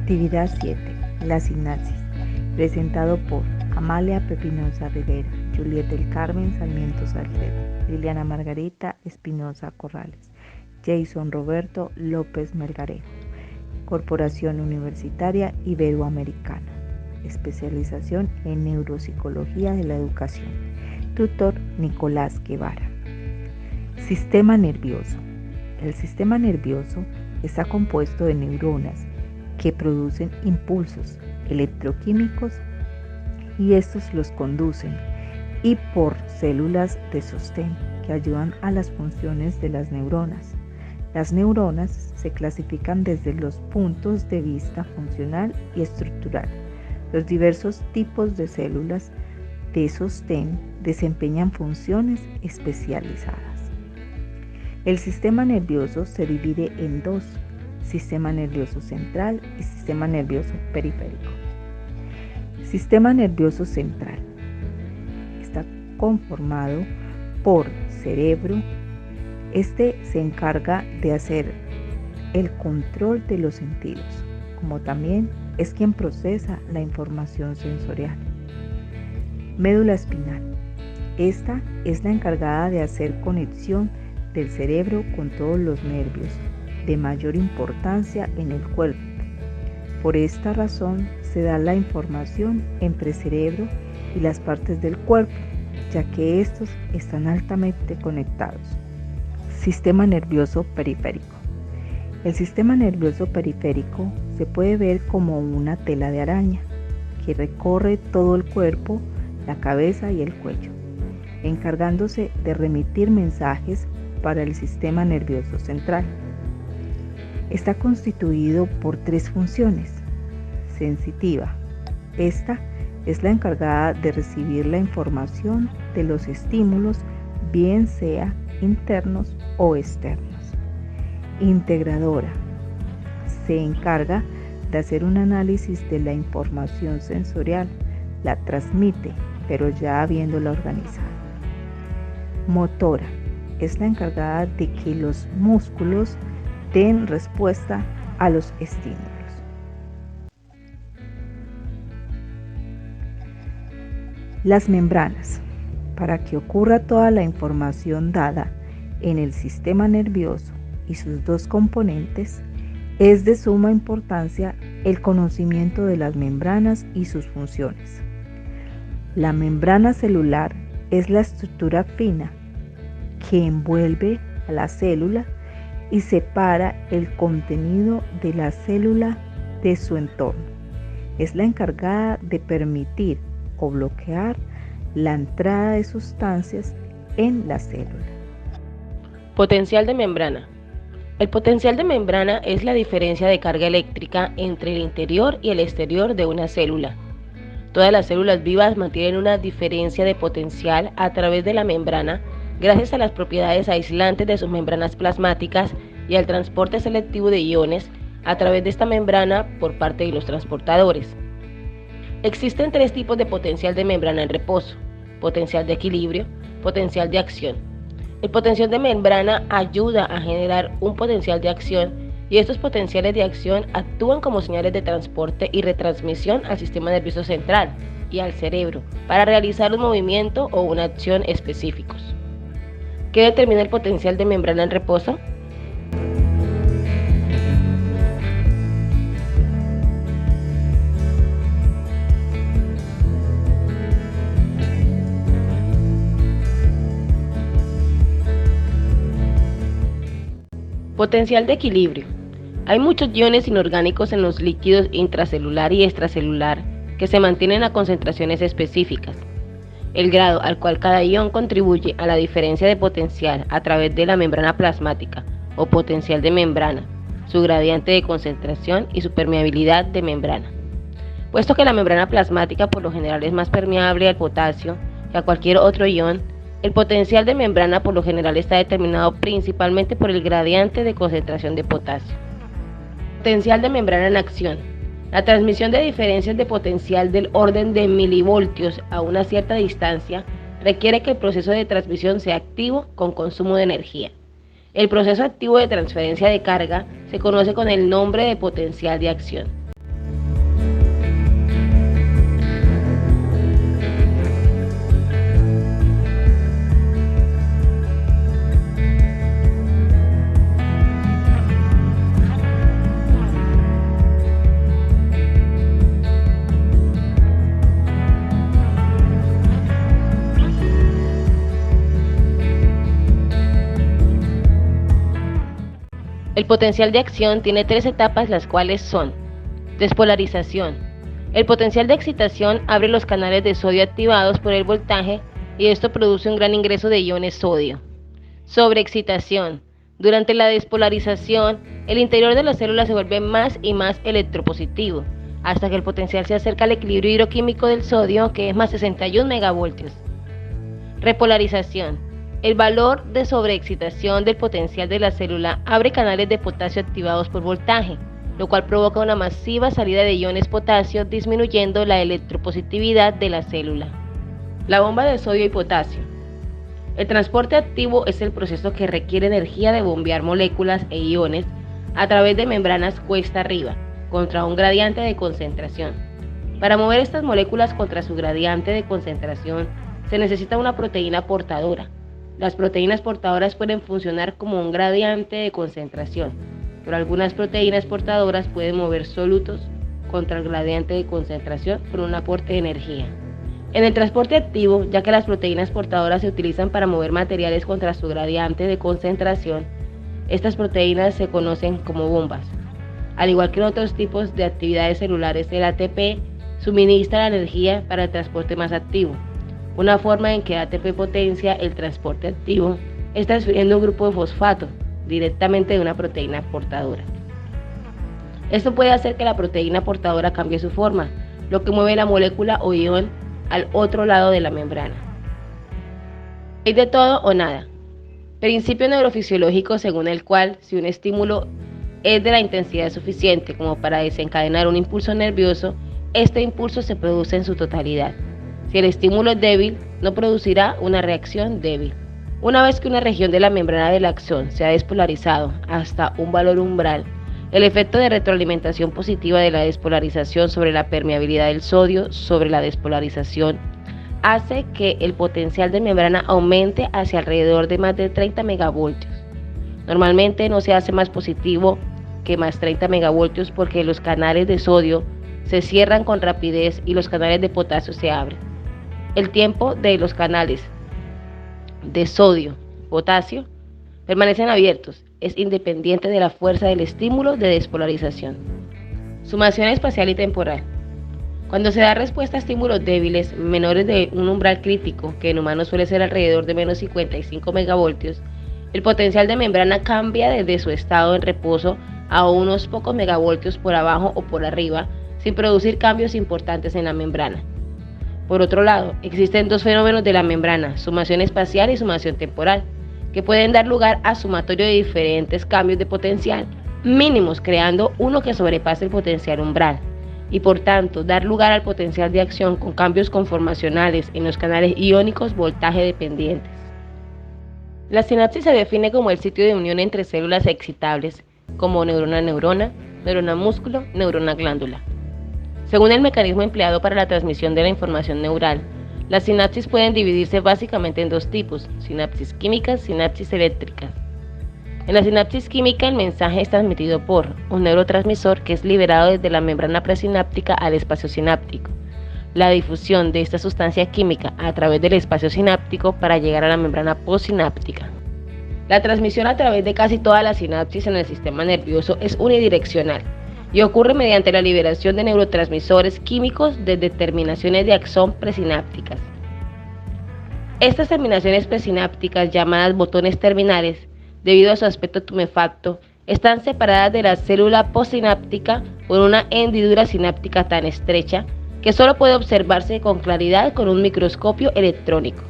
Actividad 7. La sinapsis. Presentado por Amalia Pepinoza Rivera, Juliet del Carmen Sarmiento Salcedo, Liliana Margarita Espinosa Corrales, Jason Roberto López Melgarejo. Corporación Universitaria Iberoamericana. Especialización en Neuropsicología de la Educación. Tutor Nicolás Guevara. Sistema nervioso. El sistema nervioso está compuesto de neuronas que producen impulsos electroquímicos y estos los conducen y por células de sostén que ayudan a las funciones de las neuronas. Las neuronas se clasifican desde los puntos de vista funcional y estructural. Los diversos tipos de células de sostén desempeñan funciones especializadas. El sistema nervioso se divide en dos: sistema nervioso central y sistema nervioso periférico. Sistema nervioso central está conformado por cerebro. Este se encarga de hacer el control de los sentidos, como también es quien procesa la información sensorial. Médula espinal. Esta es la encargada de hacer conexión del cerebro con todos los nervios de mayor importancia en el cuerpo. Por esta razón se da la información entre cerebro y las partes del cuerpo, ya que estos están altamente conectados. Sistema nervioso periférico. El sistema nervioso periférico se puede ver como una tela de araña que recorre todo el cuerpo, la cabeza y el cuello, encargándose de remitir mensajes para el sistema nervioso central. Está constituido por tres funciones. Sensitiva. Esta es la encargada de recibir la información de los estímulos, bien sea internos o externos. Integradora. Se encarga de hacer un análisis de la información sensorial, la transmite, pero ya habiéndola organizado. Motora. Es la encargada de que los músculos den respuesta a los estímulos. Las membranas. Para que ocurra toda la información dada en el sistema nervioso y sus dos componentes, es de suma importancia el conocimiento de las membranas y sus funciones. La membrana celular es la estructura fina que envuelve a la célula y separa el contenido de la célula de su entorno. Es la encargada de permitir o bloquear la entrada de sustancias en la célula. Potencial de membrana. El potencial de membrana es la diferencia de carga eléctrica entre el interior y el exterior de una célula. Todas las células vivas mantienen una diferencia de potencial a través de la membrana gracias a las propiedades aislantes de sus membranas plasmáticas y al transporte selectivo de iones a través de esta membrana por parte de los transportadores. Existen tres tipos de potencial de membrana en reposo: potencial de equilibrio, potencial de acción. El potencial de membrana ayuda a generar un potencial de acción y estos potenciales de acción actúan como señales de transporte y retransmisión al sistema nervioso central y al cerebro para realizar un movimiento o una acción específicos. ¿Qué determina el potencial de membrana en reposo? Potencial de equilibrio. Hay muchos iones inorgánicos en los líquidos intracelular y extracelular que se mantienen a concentraciones específicas. El grado al cual cada ion contribuye a la diferencia de potencial a través de la membrana plasmática o potencial de membrana, su gradiente de concentración y su permeabilidad de membrana. Puesto que la membrana plasmática por lo general es más permeable al potasio que a cualquier otro ion, el potencial de membrana por lo general está determinado principalmente por el gradiente de concentración de potasio. Potencial de membrana en acción. La transmisión de diferencias de potencial del orden de milivoltios a una cierta distancia requiere que el proceso de transmisión sea activo con consumo de energía. El proceso activo de transferencia de carga se conoce con el nombre de potencial de acción. El potencial de acción tiene 3 etapas, las cuales son: despolarización. El potencial de excitación abre los canales de sodio activados por el voltaje y esto produce un gran ingreso de iones sodio. Sobreexcitación. Durante la despolarización, el interior de la célula se vuelve más y más electropositivo, hasta que el potencial se acerca al equilibrio hidroquímico del sodio, que es más 61 megavoltios. Repolarización. El valor de sobreexcitación del potencial de la célula abre canales de potasio activados por voltaje, lo cual provoca una masiva salida de iones potasio, disminuyendo la electropositividad de la célula. La bomba de sodio y potasio. El transporte activo es el proceso que requiere energía de bombear moléculas e iones a través de membranas cuesta arriba, contra un gradiente de concentración. Para mover estas moléculas contra su gradiente de concentración, se necesita una proteína portadora. Las proteínas portadoras pueden funcionar como un gradiente de concentración, pero algunas proteínas portadoras pueden mover solutos contra el gradiente de concentración por un aporte de energía. En el transporte activo, ya que las proteínas portadoras se utilizan para mover materiales contra su gradiente de concentración, estas proteínas se conocen como bombas. Al igual que en otros tipos de actividades celulares, el ATP suministra la energía para el transporte más activo. Una forma en que ATP potencia el transporte activo es transfiriendo un grupo de fosfato directamente de una proteína portadora. Esto puede hacer que la proteína portadora cambie su forma, lo que mueve la molécula o ion al otro lado de la membrana. Hay de todo o nada. Principio neurofisiológico según el cual, si un estímulo es de la intensidad suficiente como para desencadenar un impulso nervioso, este impulso se produce en su totalidad. Si el estímulo es débil, no producirá una reacción débil. Una vez que una región de la membrana del axón se ha despolarizado hasta un valor umbral, el efecto de retroalimentación positiva de la despolarización sobre la permeabilidad del sodio sobre la despolarización hace que el potencial de membrana aumente hacia alrededor de más de 30 megavoltios. Normalmente no se hace más positivo que más 30 megavoltios porque los canales de sodio se cierran con rapidez y los canales de potasio se abren. El tiempo de los canales de sodio, potasio, permanecen abiertos, es independiente de la fuerza del estímulo de despolarización. Sumación espacial y temporal. Cuando se da respuesta a estímulos débiles, menores de un umbral crítico, que en humanos suele ser alrededor de menos 55 megavoltios, el potencial de membrana cambia desde su estado en reposo a unos pocos megavoltios por abajo o por arriba, sin producir cambios importantes en la membrana. Por otro lado, existen dos fenómenos de la membrana, sumación espacial y sumación temporal, que pueden dar lugar a sumatorio de diferentes cambios de potencial mínimos, creando uno que sobrepase el potencial umbral, y por tanto dar lugar al potencial de acción con cambios conformacionales en los canales iónicos voltaje dependientes. La sinapsis se define como el sitio de unión entre células excitables, como neurona-neurona, neurona-músculo, neurona-glándula. Según el mecanismo empleado para la transmisión de la información neural, las sinapsis pueden dividirse básicamente en dos tipos: sinapsis químicas, sinapsis eléctricas. En la sinapsis química, el mensaje es transmitido por un neurotransmisor que es liberado desde la membrana presináptica al espacio sináptico. La difusión de esta sustancia química a través del espacio sináptico para llegar a la membrana postsináptica. La transmisión a través de casi toda la sinapsis en el sistema nervioso es unidireccional y ocurre mediante la liberación de neurotransmisores químicos desde terminaciones de axón presinápticas. Estas terminaciones presinápticas, llamadas botones terminales, debido a su aspecto tumefacto, están separadas de la célula postsináptica por una hendidura sináptica tan estrecha que solo puede observarse con claridad con un microscopio electrónico.